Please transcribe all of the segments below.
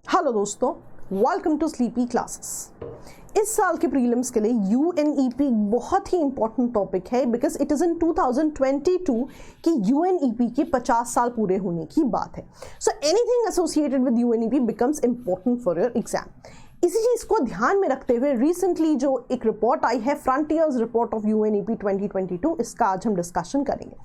Hello दोस्तों, welcome to sleepy classes. इस साल के प्रीलिम्स के लिए यूएनईपी बहुत ही इंपॉर्टेंट टॉपिक है बिकॉज इट इज़ इन 2022 कि यूएनईपी के 50 साल पूरे होने की बात है। So anything associated with UNEP becomes important for your exam. इसी चीज़ को ध्यान में रखते हुए रिसेंटली जो एक रिपोर्ट आई है, फ्रंटियर्स रिपोर्ट ऑफ यूएनईपी 2022, इसका आज हम डिस्कशन करेंगे।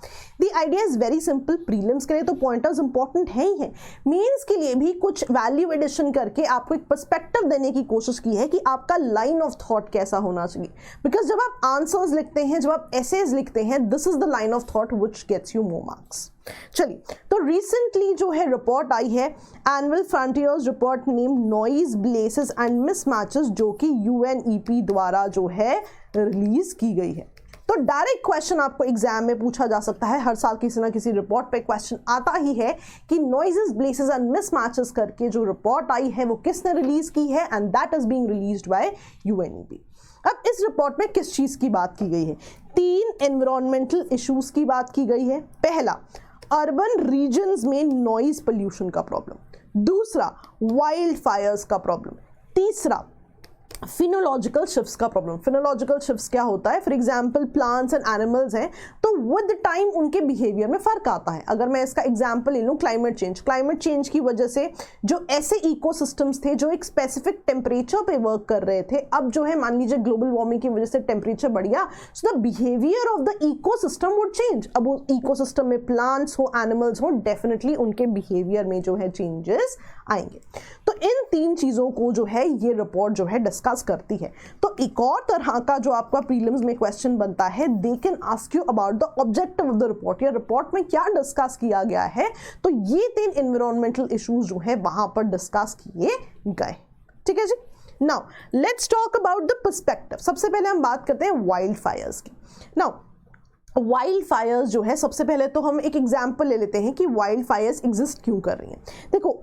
The idea is very simple. Prelims के लिए तो पॉइंटर्स इंपॉर्टेंट है ही है, मेंस के लिए भी कुछ वैल्यू एडिशन करके आपको एक पर्सपेक्टिव देने की कोशिश की है कि आपका लाइन ऑफ थॉट कैसा होना चाहिए। बिकॉज जब आप आंसर्स लिखते हैं, जब आप एसेज लिखते हैं, this is the line of thought which gets you more marks. चलिए, तो रिसेंटली जो है रिपोर्ट आई है, annual frontiers report name noise, blazes and mismatches, जो कि यूएनईपी द्वारा जो है रिलीज की गई है। तो डायरेक्ट क्वेश्चन आपको एग्जाम में पूछा जा सकता है, हर साल किसी ना किसी रिपोर्ट पे क्वेश्चन आता ही है कि नॉइजेस, ब्लेसेस एंड मिसमैचेस करके जो रिपोर्ट आई है वो किसने रिलीज की है, and that is being released by UNEP. अब इस रिपोर्ट में किस चीज की बात की गई है? 3 एनवायरमेंटल इश्यूज की बात की गई है। पहला, अर्बन रीजन्स में नॉइज पोल्यूशन का प्रॉब्लम। दूसरा, वाइल्ड फायर्स का प्रॉब्लम। तीसरा, फिनोलॉजिकल शिफ्ट्स का प्रॉब्लम। फिनोलॉजिकल शिफ्ट्स क्या होता है? For example plants and animals हैं तो विद टाइम उनके बिहेवियर में फर्क आता है। अगर मैं इसका एग्जाम्पल ले लूँ, क्लाइमेट चेंज की वजह से जो ऐसे इकोसिस्टम्स थे जो एक स्पेसिफिक टेम्परेचर पे वर्क कर रहे थे, अब जो है मान लीजिए ग्लोबल वार्मिंग की वजह से टेम्परेचर बढ़ गया, so the behaviour of the ecosystem would change. अब वो इकोसिस्टम में प्लांट्स हो, एनिमल्स हो, डेफिनेटली उनके बिहेवियर में जो है चेंजेस आएंगे। तो इन 3 चीज़ों को जो है ये रिपोर्ट जो है डिस्कस करती है। तो एक और तरह का जो आपका प्रीलिम्स में क्वेश्चन बनता है, they can ask you about the objective of the report, या रिपोर्ट में क्या डिस्कस किया गया है। तो ये 3 एनवायरमेंटल इश्यूज जो है वहां पर डिस्कस किए गए। ठीक है जी। Now let's talk about the perspective. सबसे पहले हम बात करते हैं वाइल्ड फायर्स की। नाउ वाइल्ड फायर्स जो है, सबसे पहले तो हम एक एग्जाम्पल ले लेते हैं कि वाइल्ड फायर्स एग्जिस्ट क्यों कर रही हैं। देखो,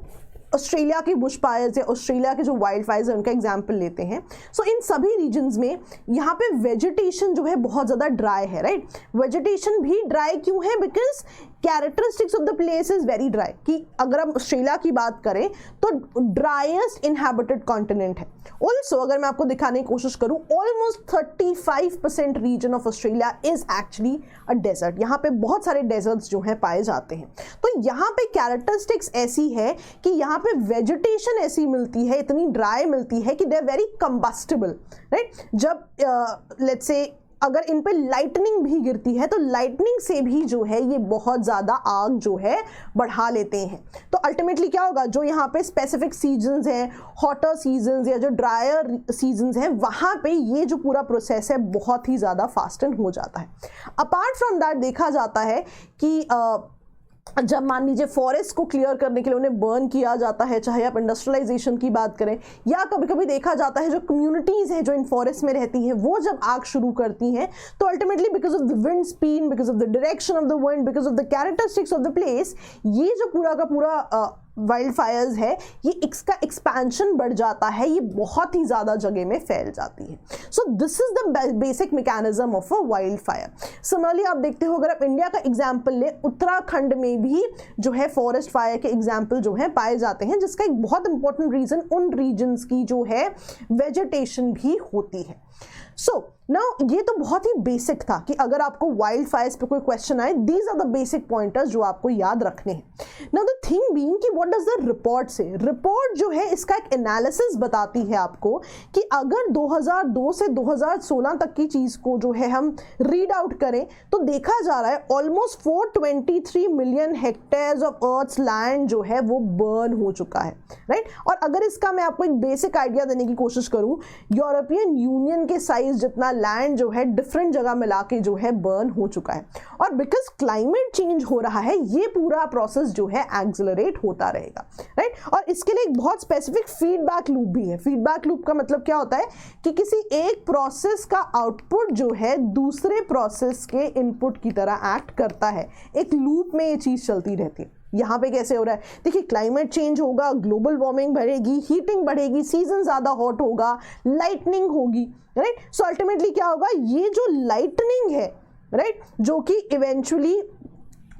ऑस्ट्रेलिया के बुश फायर्स या ऑस्ट्रेलिया के जो वाइल्ड फायर्स है उनका एग्जाम्पल लेते हैं। सो इन सभी रीजन्स में यहाँ पे वेजिटेशन जो है बहुत ज़्यादा ड्राई है, राइट। वेजिटेशन भी ड्राई क्यों है? Because characteristics of the place is very dry. कि अगर हम ऑस्ट्रेलिया की बात करें तो ड्राइएस्ट इनहैबिटेड कॉन्टिनेंट है। ऑल्सो अगर मैं आपको दिखाने की कोशिश करूं, almost 35% region of Australia is actually a desert. यहाँ पे बहुत सारे डेजर्ट्स जो है पाए जाते हैं। तो यहाँ पे कैरेक्टरिस्टिक्स ऐसी है कि यहाँ पे वेजिटेशन ऐसी मिलती है, इतनी ड्राई मिलती है कि they are very combustible, right. जब लेट्स से अगर इन पे लाइटनिंग भी गिरती है तो लाइटनिंग से भी जो है ये बहुत ज़्यादा आग जो है बढ़ा लेते हैं। तो अल्टीमेटली क्या होगा, जो यहाँ पे स्पेसिफिक सीजन्स हैं, हॉटर सीजन्स या जो ड्रायर सीजन्स हैं, वहाँ पे ये जो पूरा प्रोसेस है बहुत ही ज़्यादा फास्टन हो जाता है। अपार्ट फ्रॉम दैट देखा जाता है कि जब मान लीजिए फॉरेस्ट को क्लियर करने के लिए उन्हें बर्न किया जाता है, चाहे आप इंडस्ट्रियलाइजेशन की बात करें, या कभी कभी देखा जाता है जो कम्युनिटीज़ हैं जो इन फॉरेस्ट में रहती हैं वो जब आग शुरू करती हैं तो ultimately because of the wind speed, because of the direction of the wind, because of the characteristics of the place, ये जो पूरा का पूरा वाइल्ड फायर्स है, ये इसका एक्सपेंशन बढ़ जाता है, ये बहुत ही ज़्यादा जगह में फैल जाती है। So this is the basic mechanism of a wild fire. Similarly आप देखते हो, अगर आप इंडिया का एग्जाम्पल ले, उत्तराखंड में भी जो है फॉरेस्ट फायर के एग्जाम्पल जो है पाए जाते हैं, जिसका एक बहुत इंपॉर्टेंट रीजन उन रीजन्स की जो है वेजिटेशन भी होती है। सो नाउ ये तो बहुत ही बेसिक था कि अगर आपको वाइल्ड फायर्स पे कोई क्वेश्चन आए, these are the basic pointers जो आपको याद रखने हैं। नाउ द थिंग बीइंग कि what does the report say, report जो है इसका एक एनालिसिस बताती है आपको कि अगर 2002 से 2016 तक की चीज़ को जो है हम रीड आउट करें तो देखा जा रहा है almost 423 million hectares of earth's land जो है वो बर्न हो चुका है, राइट। और अगर इसका मैं आपको एक बेसिक आइडिया देने की कोशिश करूँ, यूरोपियन यूनियन के साइज जितना लैंड जो है डिफरेंट जगह मिला के जो है बर्न हो चुका है। और बिकॉज क्लाइमेट चेंज हो रहा है, ये पूरा प्रोसेस जो है एक्सेलरेट होता रहेगा, राइट। और इसके लिए एक बहुत स्पेसिफिक फीडबैक लूप भी है। फीडबैक लूप का मतलब क्या होता है कि किसी एक प्रोसेस का आउटपुट जो है दूसरे प्रोसेस के इनपुट की तरह एक्ट करता है। एक लूप में ये चीज़ चलती रहती है। यहाँ पे कैसे हो रहा है? देखिए, क्लाइमेट चेंज होगा, ग्लोबल वार्मिंग बढ़ेगी, हीटिंग बढ़ेगी, सीजन ज़्यादा हॉट होगा, लाइटनिंग होगी, राइट। सो अल्टीमेटली क्या होगा, ये जो लाइटनिंग है, राइट, जो कि इवेंचुअली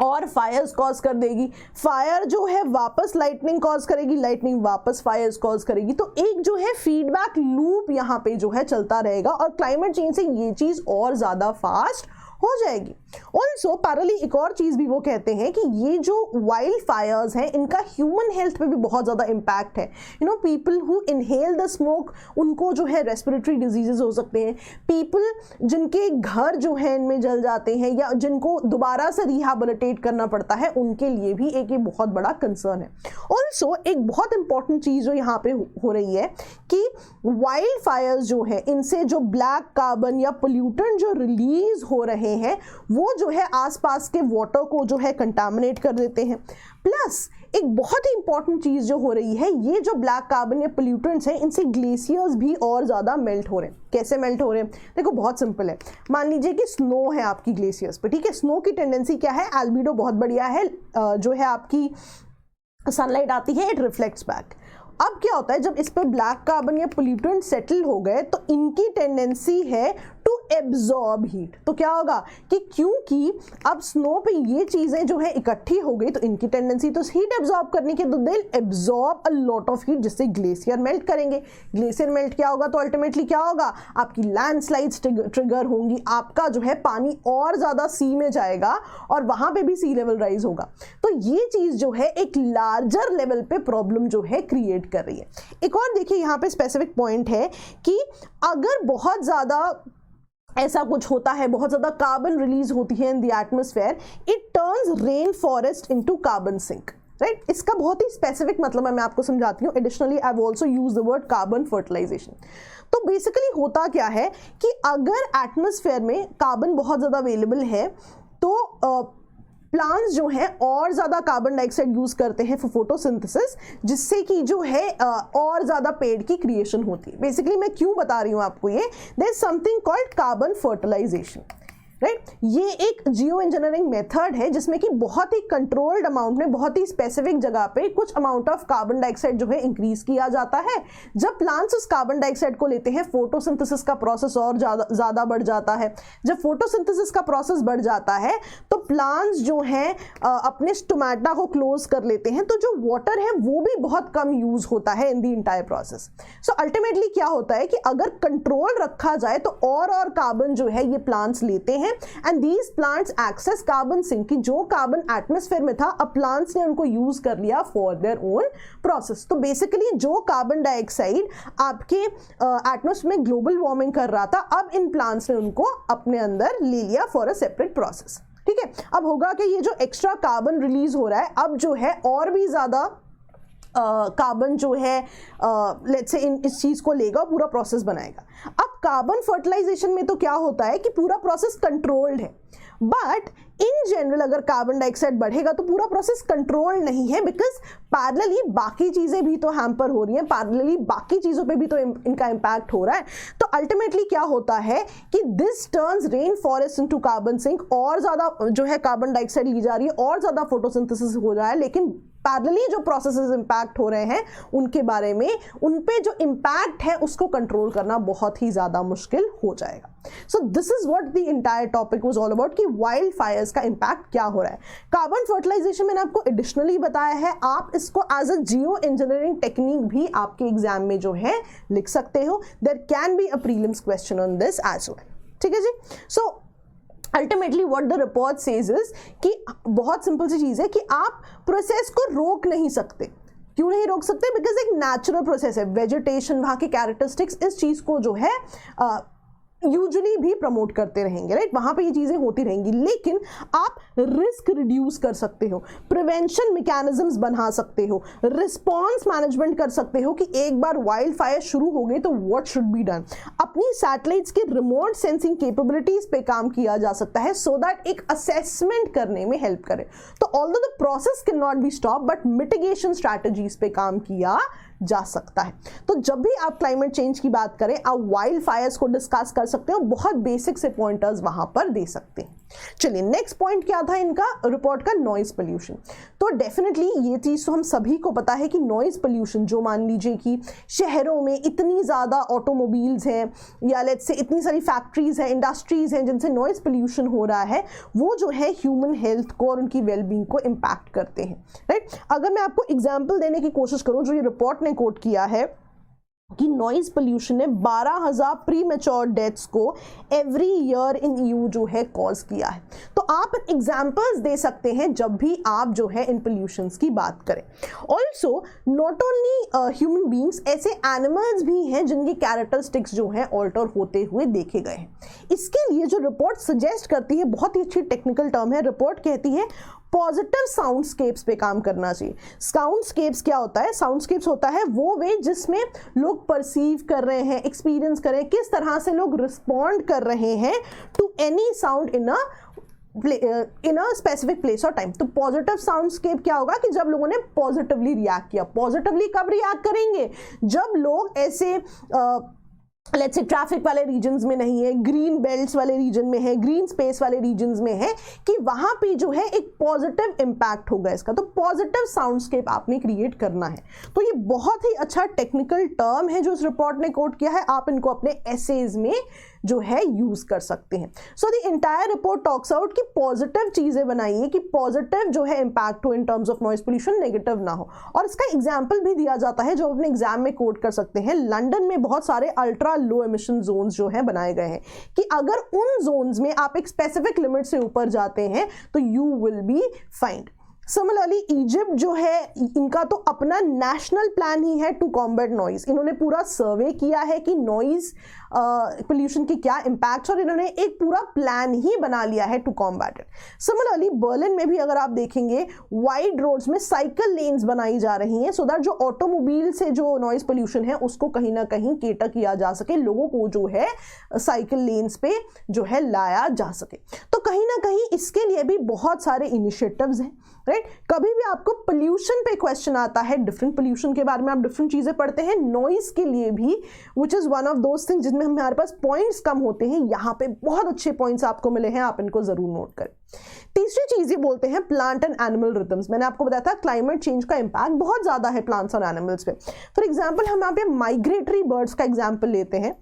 और फायर्स कॉज कर देगी, फायर जो है वापस लाइटनिंग कॉज करेगी, लाइटनिंग वापस फायर्स कॉज करेगी। तो एक जो है फीडबैक लूप यहाँ पे जो है चलता रहेगा और क्लाइमेट चेंज से ये चीज और ज्यादा फास्ट हो जाएगी। ऑल्सो पैरेलली एक और चीज भी वो कहते हैं कि ये जो वाइल्ड फायर्स हैं इनका ह्यूमन हेल्थ पे भी बहुत ज्यादा इम्पैक्ट है। You know people who inhale the smoke, उनको जो है रेस्पिरेटरी डिजीजेस हो सकते हैं। पीपल जिनके घर जो है इनमें जल जाते हैं या जिनको दोबारा से रिहैबिलिटेट करना पड़ता है, उनके लिए भी एक ये बहुत बड़ा कंसर्न है। ऑल्सो एक बहुत इंपॉर्टेंट चीज जो यहाँ पे हो रही है कि वाइल्ड फायर्स जो है इनसे जो ब्लैक कार्बन या पोल्यूटेंट जो रिलीज हो रहे हैं वो जो है आसपास के वाटर को जो है कंटामिनेट कर देते हैं। प्लस एक बहुत ही इंपॉर्टेंट चीज जो हो रही है, ये जो ब्लैक कार्बन या पोल्यूटेंट्स हैं इनसे ग्लेशियर्स भी और ज्यादा मेल्ट हो रहे हैं। कैसे मेल्ट हो रहे हैं? देखो बहुत सिंपल है। मान लीजिए कि स्नो है आपकी ग्लेशियर्स पे, ठीक है। स्नो की टेंडेंसी क्या है? एल्बिडो बहुत बढ़िया है, जो है आपकी सनलाइट आती है, इट रिफ्लेक्ट्स बैक। अब क्या होता है, जब इस पे ब्लैक कार्बन या पोल्यूटेंट सेटल हो गए तो इनकी टेंडेंसी है टू एब्जॉर्ब हीट। तो क्या होगा कि क्योंकि अब स्नो पे ये चीजें जो है इकट्ठी हो गई तो इनकी टेंडेंसी तो हीट एब्जॉर्ब करने की, तो they absorb a lot of heat, जिससे ग्लेशियर मेल्ट करेंगे। ग्लेशियर मेल्ट क्या होगा तो अल्टीमेटली क्या होगा, आपकी लैंडस्लाइड्स ट्रिगर होंगी, आपका जो है पानी और ज्यादा सी में जाएगा और वहां पे भी सी लेवल राइज होगा। तो ये चीज जो है एक लार्जर लेवल पे प्रॉब्लम जो है क्रिएट कर रही है। एक और देखिए यहाँ पे स्पेसिफिक पॉइंट है कि अगर बहुत ज्यादा ऐसा कुछ होता है, बहुत ज्यादा कार्बन रिलीज होती है in the atmosphere, it turns rain forest into carbon sink, right. इसका बहुत ही स्पेसिफिक मतलब है, मैं आपको समझाती हूँ। Additionally I have also used the word carbon fertilization. तो बेसिकली होता क्या है कि अगर एटमॉस्फेयर में कार्बन बहुत ज्यादा अवेलेबल है तो प्लांट्स जो हैं और ज़्यादा कार्बन डाइऑक्साइड यूज़ करते हैं फॉर फोटोसिंथेसिस, जिससे कि जो है और ज़्यादा पेड़ की क्रिएशन होती है। बेसिकली मैं क्यों बता रही हूँ आपको ये, there is something called carbon fertilization, right. ये एक जियो इंजीनियरिंग मेथड है जिसमें कि बहुत ही कंट्रोल्ड अमाउंट में, बहुत ही स्पेसिफिक जगह पे कुछ अमाउंट ऑफ कार्बन डाइऑक्साइड जो है इंक्रीज किया जाता है। जब प्लांट्स उस कार्बन डाइऑक्साइड को लेते हैं, फोटोसिंथेसिस का प्रोसेस और ज्यादा बढ़ जाता है। जब फोटोसिंथेसिस का प्रोसेस बढ़ जाता है तो प्लांट्स जो हैं अपने स्टोमेटा को क्लोज कर लेते हैं, तो जो वाटर है वो भी बहुत कम यूज होता है in the entire process. So ultimately क्या होता है कि अगर कंट्रोल रखा जाए तो और कार्बन जो है ये प्लांट्स लेते हैं and these plants excess carbon sink, की जो कार्बन एटमॉस्फेयर में था अब प्लांट्स ने उनको यूज कर लिया फॉर देयर ओन प्रोसेस। तो बेसिकली जो कार्बन डाइऑक्साइड आपके एटमॉस्फेयर में ग्लोबल वार्मिंग कर रहा था, अब इन प्लांट्स ने उनको अपने अंदर ले लिया फॉर अ सेपरेट प्रोसेस, ठीक है। अब होगा कि ये जो एक्स्ट्रा कार्बन रिलीज हो रहा है, अब जो है और भी ज्यादा कार्बन जो है लेट्स से इस चीज को लेगा, पूरा प्रोसेस बनाएगा। अब कार्बन फर्टिलाइजेशन में तो क्या होता है कि पूरा प्रोसेस कंट्रोल्ड है, बट इन जनरल अगर कार्बन डाइऑक्साइड बढ़ेगा तो पूरा प्रोसेस कंट्रोल नहीं है, बिकॉज पैरेलली बाकी चीजें भी तो हैम्पर हो रही हैं, पैरेलली बाकी चीजों पे भी तो इनका इम्पैक्ट हो रहा है। तो अल्टीमेटली क्या होता है कि this turns rain forest into carbon sink, और ज्यादा जो है कार्बन डाइऑक्साइड ली जा रही है, और ज्यादा फोटोसिंथेसिस हो रहा है, लेकिन पैरेलली जो प्रोसेसेस इंपैक्ट हो रहे हैं उनके बारे में, उन पे जो इंपैक्ट है उसको कंट्रोल करना बहुत ही ज्यादा मुश्किल हो जाएगा। So this is what the entire topic was all about कि वाइल्ड फायर्स का इंपैक्ट क्या हो रहा है। कार्बन फर्टिलाइजेशन मैंने आपको एडिशनली बताया है, आप इसको as a geoengineering technique भी आपके एग्जाम में जो है लिख सकते हो। There can be a prelims question on this as well, ठीक है जी। So ultimately what the report says is कि बहुत सिंपल सी चीज है कि आप प्रोसेस को रोक नहीं सकते। क्यों नहीं रोक सकते? बिकॉज एक नेचुरल प्रोसेस है, वेजिटेशन, वहां के कैरेक्टरिस्टिक्स इस चीज को जो है यूजुअली भी प्रमोट करते रहेंगे, राइट। वहां पे ये चीजें होती रहेंगी, लेकिन आप रिस्क रिड्यूस कर सकते हो, प्रिवेंशन मैकेनिज्म्स बना सकते हो, रिस्पॉन्स मैनेजमेंट कर सकते हो कि एक बार वाइल्ड फायर शुरू हो गई तो व्हाट शुड बी डन। अपनी सैटेलाइट्स के रिमोट सेंसिंग कैपेबिलिटीज पे काम किया जा सकता है सो दैट एक असेसमेंट करने में हेल्प करे। तो although the process can not be stop, but mitigation strategies पे काम किया जा सकता है। तो जब भी आप क्लाइमेट चेंज की बात करें, आप वाइल्ड फायर्स को डिस्कस कर सकते हो, बहुत बेसिक से पॉइंटर्स वहां पर दे सकते हैं। चलिए नेक्स्ट पॉइंट क्या था इनका रिपोर्ट का, नॉइज पोल्यूशन। तो डेफिनेटली ये चीज तो हम सभी को पता है कि नॉइज पोल्यूशन, जो मान लीजिए कि शहरों में इतनी ज्यादा ऑटोमोबाइल्स हैं या लेट्स से इतनी सारी फैक्ट्रीज हैं, इंडस्ट्रीज हैं जिनसे नॉइज पोल्यूशन हो रहा है, वो जो है ह्यूमन हेल्थ को और उनकी वेलबींग को इम्पैक्ट करते हैं, राइट। अगर मैं आपको एग्जाम्पल देने की कोशिश करूं, जो ये रिपोर्ट ने कोट किया है कि नॉइज पोल्यूशन ने 12,000 प्री मैच्योर डेथ्स को एवरी ईयर इन ईयू जो है कॉज किया है। तो आप एग्जांपल्स दे सकते हैं जब भी आप जो है इन पोल्यूशंस की बात करें। Also not only human beings, ऐसे एनिमल्स भी हैं जिनकी कैरेक्टरिस्टिक्स जो है ऑल्टर होते हुए देखे गए हैं। इसके लिए जो रिपोर्ट सजेस्ट करती है, बहुत ही अच्छी टेक्निकल टर्म है, रिपोर्ट कहती है पॉजिटिव साउंडस्केप्स पे काम करना चाहिए। साउंडस्केप्स क्या होता है? साउंडस्केप्स होता है वो वे जिसमें लोग परसीव कर रहे हैं, एक्सपीरियंस कर रहे हैं, किस तरह से लोग रिस्पॉन्ड कर रहे हैं to any sound in a specific place और टाइम। तो पॉजिटिव साउंडस्केप क्या होगा कि जब लोगों ने पॉजिटिवली रिएक्ट किया। पॉजिटिवली कब रिएक्ट करेंगे? जब लोग ऐसे लेट्स से ट्रैफिक वाले रीजन्स में नहीं है, ग्रीन बेल्ट्स वाले रीजन में है, ग्रीन स्पेस वाले रीजन्स में है, कि वहां पे जो है एक पॉजिटिव इंपैक्ट होगा इसका। तो पॉजिटिव साउंडस्केप आपने क्रिएट करना है। तो ये बहुत ही अच्छा टेक्निकल टर्म है जो इस रिपोर्ट ने कोट किया है, आप इनको अपने एसेज में जो है यूज कर सकते हैं। So the entire report talks out कि पॉजिटिव चीजें बनाइए, कि पॉजिटिव जो है इंपैक्ट हो in terms of noise pollution, negative ना हो। और इसका एग्जांपल भी दिया जाता है जो अपने एग्जाम में कोट कर सकते हैं। लंदन में बहुत सारे अल्ट्रा लो एमिशन जोन्स जो है बनाए गए हैं कि अगर उन जोन्स में आप एक स्पेसिफिक लिमिट से ऊपर जाते हैं तो you will be find. Similarly Egypt जो है, इनका तो अपना नेशनल प्लान ही है टू कॉम्बैट नॉइज। इन्होंने पूरा सर्वे किया है कि नॉइज पोल्यूशन के क्या इम्पैक्ट्स, और इन्होंने एक पूरा प्लान ही बना लिया है to combat it. Similarly Berlin में भी अगर आप देखेंगे, वाइड रोड्स में साइकिल लेन्स बनाई जा रही हैं सो दैट जो ऑटोमोबाइल से जो नॉइज पोल्यूशन है उसको कहीं ना कहीं केटर किया जा सके, लोगों को जो है साइकिल लेन्स पे जो है लाया जा सके। तो कहीं ना कहीं इसके लिए भी बहुत सारे इनिशिएटिव्स हैं, राइट। कभी भी आपको पोल्यूशन पे क्वेश्चन आता है, डिफरेंट पोल्यूशन के बारे में आप डिफरेंट चीजें पढ़ते हैं, नॉइज के लिए भी which is one of those things जिनमें हमारे पास पॉइंट्स कम होते हैं। यहाँ पे बहुत अच्छे पॉइंट्स आपको मिले हैं, आप इनको जरूर नोट करें। तीसरी चीज ये बोलते हैं प्लांट एंड एनिमल रिदम्स। मैंने आपको बताया था क्लाइमेट चेंज का इंपैक्ट बहुत ज्यादा है प्लांट्स और एनिमल्स पे। फॉर एग्जाम्पल हम यहाँ पे माइग्रेटरी बर्ड्स का एग्जाम्पल लेते हैं।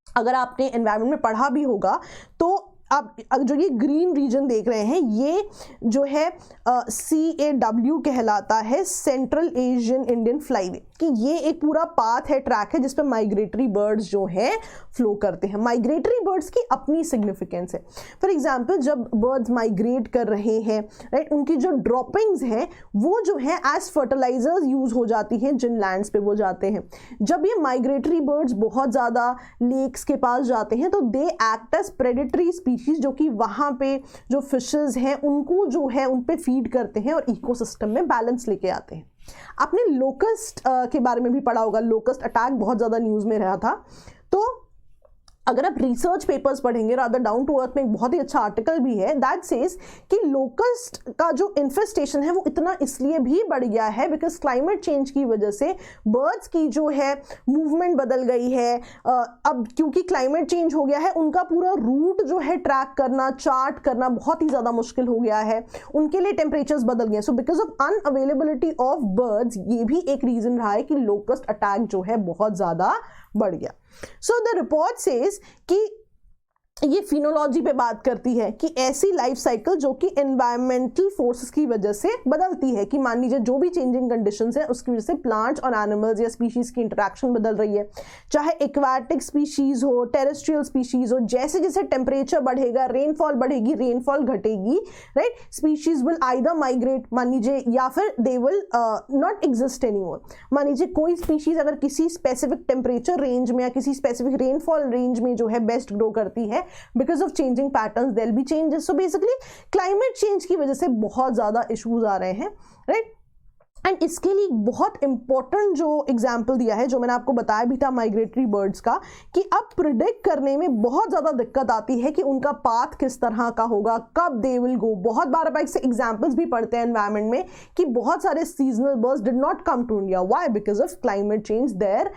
अगर आपने एनवायरमेंट में पढ़ा भी होगा तो आप जो ये ग्रीन रीजन देख रहे हैं, ये जो है CAW कहलाता है, सेंट्रल एशियन इंडियन फ्लाईवे, कि ये एक पूरा पाथ है, ट्रैक है जिस पे माइग्रेटरी बर्ड्स जो है फ्लो करते हैं। माइग्रेटरी बर्ड्स की अपनी सिग्निफिकेंस है। फॉर एग्जांपल जब बर्ड्स माइग्रेट कर रहे हैं, राइट, उनकी जो ड्रॉपिंग्स हैं वो जो है एज फर्टिलाइजर्स यूज हो जाती हैं जिन लैंड्स पे वो जाते हैं। जब ये माइग्रेटरी बर्ड्स बहुत ज़्यादा लेक्स के पास जाते हैं तो they act as predatory species, जो कि वहाँ पे जो फिशेस हैं उनको जो है उन पे फीड करते हैं और इकोसिस्टम में बैलेंस लेके आते हैं। आपने लोकस्ट के बारे में भी पढ़ा होगा, लोकस्ट अटैक बहुत ज़्यादा न्यूज़ में रहा था। तो अगर आप रिसर्च पेपर्स पढ़ेंगे, रादर डाउन टू अर्थ में एक बहुत ही अच्छा आर्टिकल भी है दैट सेज कि लोकस्ट का जो इन्फेस्टेशन है वो इतना इसलिए भी बढ़ गया है बिकॉज क्लाइमेट चेंज की वजह से बर्ड्स की जो है मूवमेंट बदल गई है। अब क्योंकि क्लाइमेट चेंज हो गया है, उनका पूरा रूट जो है ट्रैक करना, चार्ट करना बहुत ही ज़्यादा मुश्किल हो गया है, उनके लिए टेम्परेचर्स बदल गए। So because of unavailability of birds, ये भी एक रीज़न रहा है कि लोकस्ट अटैक जो है बहुत ज़्यादा बढ़ गया। So the report says कि ये फिनोलॉजी पे बात करती है कि ऐसी लाइफ साइकिल जो कि एनवायरमेंटल फोर्सेस की वजह से बदलती है, कि मान लीजिए जो भी चेंजिंग कंडीशंस है उसकी वजह से प्लांट्स और एनिमल्स या स्पीशीज की इंटरेक्शन बदल रही है, चाहे एक्वाटिक स्पीशीज हो, टेरेस्ट्रियल स्पीशीज हो। जैसे जैसे टेम्परेचर बढ़ेगा, रेनफॉल बढ़ेगी, रेनफॉल घटेगी, right, species will either migrate, मान लीजिए, या फिर they will not exist anymore. मान लीजिए कोई स्पीशीज अगर किसी स्पेसिफिक टेम्परेचर रेंज में या किसी स्पेसिफिक रेनफॉल रेंज में जो है बेस्ट ग्रो करती है, because of changing patterns there'll be changes. So basically climate change की वजह से बहुत ज़्यादा issues आ रहे हैं, right? एंड इसके लिए बहुत इंपॉर्टेंट जो एग्जाम्पल दिया है, जो मैंने आपको बताया भी था माइग्रेटरी बर्ड्स का, कि अब प्रिडिक्ट करने में बहुत ज़्यादा दिक्कत आती है कि उनका पाथ किस तरह का होगा, कब दे विल गो। बहुत बार बाइक से एग्जाम्पल्स भी पढ़ते हैं एनवायरमेंट में कि बहुत सारे seasonal birds did not come to India. Why? Because of climate change, their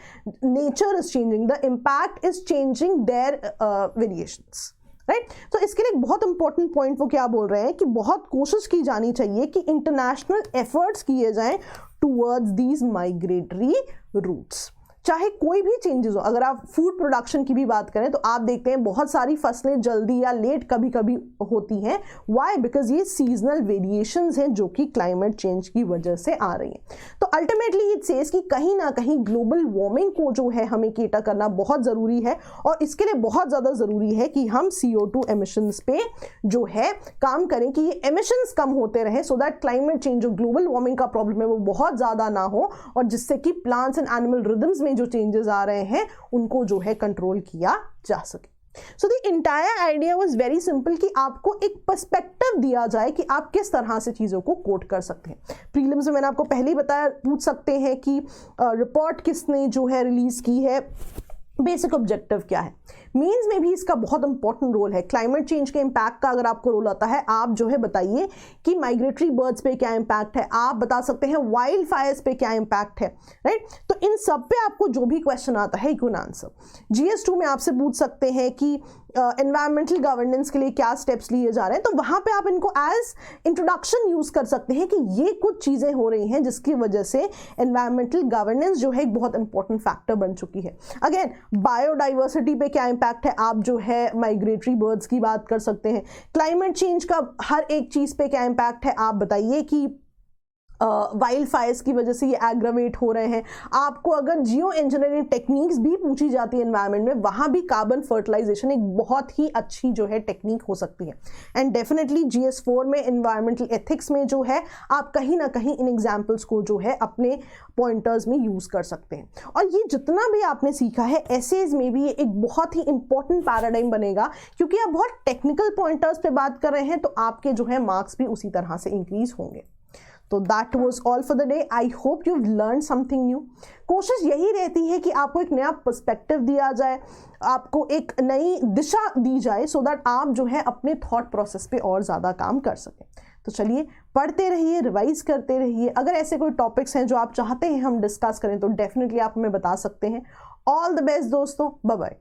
nature is changing, the impact is changing their variations, right. तो इसके लिए एक बहुत इंपॉर्टेंट पॉइंट वो क्या बोल रहे हैं कि बहुत कोशिश की जानी चाहिए कि इंटरनेशनल एफर्ट्स किए जाएं टुवर्ड्स दीज माइग्रेटरी रूट्स, चाहे कोई भी चेंजेस हो। अगर आप फूड प्रोडक्शन की भी बात करें तो आप देखते हैं बहुत सारी फसलें जल्दी या लेट कभी कभी होती हैं। व्हाई? बिकॉज ये सीजनल वेरिएशंस हैं जो कि क्लाइमेट चेंज की वजह से आ रही हैं। तो अल्टीमेटली इट सेज कि कहीं ना कहीं ग्लोबल वार्मिंग को जो है हमें केटर करना बहुत ज़रूरी है, और इसके लिए बहुत ज़्यादा ज़रूरी है कि हम CO2 एमिशंस पे जो है काम करें कि ये एमिशंस कम होते रहें, सो दैट क्लाइमेट चेंज जो ग्लोबल वार्मिंग का प्रॉब्लम है वो बहुत ज़्यादा ना हो, और जिससे कि प्लांट्स एंड एनिमल रिदम्स में जो चेंजेस आ रहे हैं उनको जो है कंट्रोल किया जा सके। So the entire idea was very simple कि आपको एक पर्सपेक्टिव दिया जाए कि आप किस तरह से चीज़ों को कोट कर सकते हैं। प्रीलिम्स में मैंने आपको पहले ही बताया, पूछ सकते हैं कि रिपोर्ट किसने जो है रिलीज की है, बेसिक ऑब्जेक्टिव क्या है। मेंस में भी इसका बहुत इंपॉर्टेंट रोल है। क्लाइमेट चेंज के इम्पैक्ट का अगर आपको रोल आता है, आप जो है बताइए कि माइग्रेटरी बर्ड्स पे क्या इम्पैक्ट है, आप बता सकते हैं वाइल्ड फायर्स पे क्या इम्पैक्ट है, राइट। तो इन सब पे आपको जो भी क्वेश्चन आता है यू कैन आंसर। GS2 में आपसे पूछ सकते हैं कि एनवायरमेंटल गवर्नेंस के लिए क्या स्टेप्स लिए जा रहे हैं, तो वहां पे आप इनको एज इंट्रोडक्शन यूज कर सकते हैं कि ये कुछ चीजें हो रही हैं जिसकी वजह से एनवायरमेंटल गवर्नेंस जो है एक बहुत इंपॉर्टेंट फैक्टर बन चुकी है। अगेन बायोडाइवर्सिटी पे क्या इम्पैक्ट है, आप जो है माइग्रेटरी बर्ड्स की बात कर सकते हैं। क्लाइमेट चेंज का हर एक चीज पे क्या इम्पैक्ट है, आप बताइए कि वाइल्ड फायर्स की वजह से ये एग्रावेट हो रहे हैं। आपको अगर जियो इंजीनियरिंग टेक्निक्स भी पूछी जाती है एनवायरनमेंट में, वहाँ भी कार्बन फर्टिलाइजेशन एक बहुत ही अच्छी जो है टेक्निक हो सकती है। एंड डेफिनेटली GS4 में एनवायरमेंटल एथिक्स में जो है आप कहीं ना कहीं इन एग्जाम्पल्स को जो है अपने पॉइंटर्स में यूज़ कर सकते हैं। और ये जितना भी आपने सीखा है एसेज में भी ये एक बहुत ही इंपॉर्टेंट पैराडाइम बनेगा, क्योंकि आप बहुत टेक्निकल पॉइंटर्स पे बात कर रहे हैं, तो आपके जो है मार्क्स भी उसी तरह से इंक्रीज होंगे। तो that was all for the day. I hope you learn something new. कोशिश यही रहती है कि आपको एक नया पर्सपेक्टिव दिया जाए, आपको एक नई दिशा दी जाए, सो दैट आप जो है अपने थॉट प्रोसेस पे और ज़्यादा काम कर सकें। तो चलिए पढ़ते रहिए, रिवाइज करते रहिए। अगर ऐसे कोई टॉपिक्स हैं जो आप चाहते हैं हम डिस्कस करें तो डेफिनेटली आप हमें बता सकते हैं। ऑल द बेस्ट दोस्तों, बाय बाय।